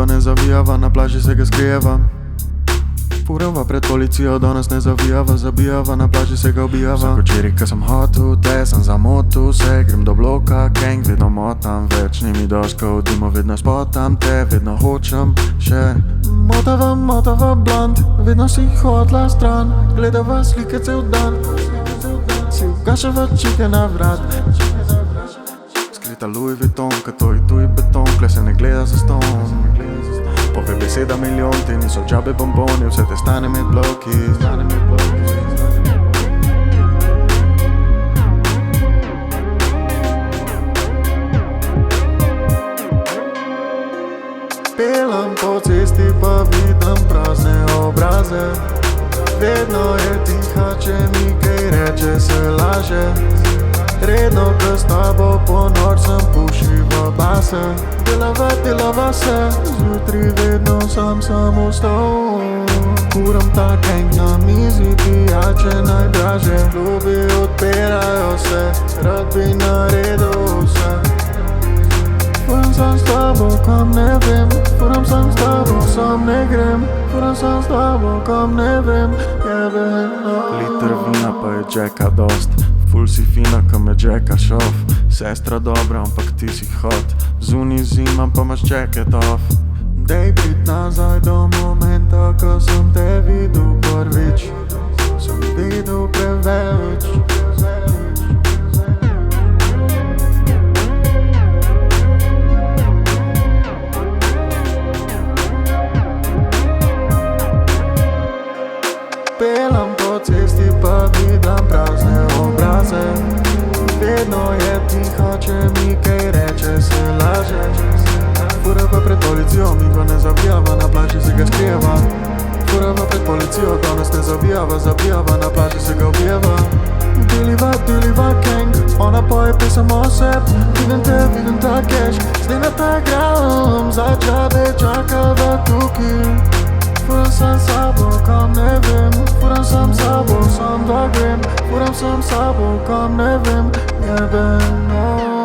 ga ne zavijava, na plaži se ga skrijeva. Furava pred policijo, danes ne zavijava, zabijava, na plaži se ga ubijava. Vsako včeraj, ko sem hotel, te sem zamotil se, grem do bloka, keng, vedno motam več, ni mi doskal, dimo, vedno spotam te, vedno hočem še. Motava bland, vedno si hodla stran, gledava slike cel dan, si ugašava čike na vrat. Skrita Louis Vuitton, kato je tuj beton, kle se ne gleda za ston. Pove beseda milijon, ti niso džabe bomboni, vse te stane med bloki. Pelam po cesti pa vidim prazne obraze, vedno je tiha, če mi kaj reče, se laže. Redno, ko s tabo po norcem pušiva base, delava se, zjutraj vedno sam ostal. Kuram ta keng na mizi, pijače najdraže, klubi odpirajo se, rad bi naredil vse. Furam sam s tabo, kam ne vem, furam sam s tabo, sam ne grem, furam sam s tabo, kam ne vem, jebeno. Liter vina pa je Jacka dost, ful si fina, ko me Jacka šof. Sestra dobra, ampak ti si hot, zunaj zima pa imaš jacket off. Dej prid nazaj do momenta, ko sem te videl prvič, sem videl preveč. Pelam po cesti pa vidim prazne obraze, vedno je tiho, če mi kaj reče, se laže. Furava pred policijo, mi ga ne zavijava, na plaži se ga skrijeva. Furava pred policijo, danes ne zavijava, zabijava, na plaži se ga ubijeva. Diliva keng, ona poje pesem o seb, vidim ta cash, zdaj na ta gram, za džabe čakava tukaj. Furam sam sabo, kam ne vem, furam sam sabo, sam da grem, furam sam sabo, kam ne vem, jebeno.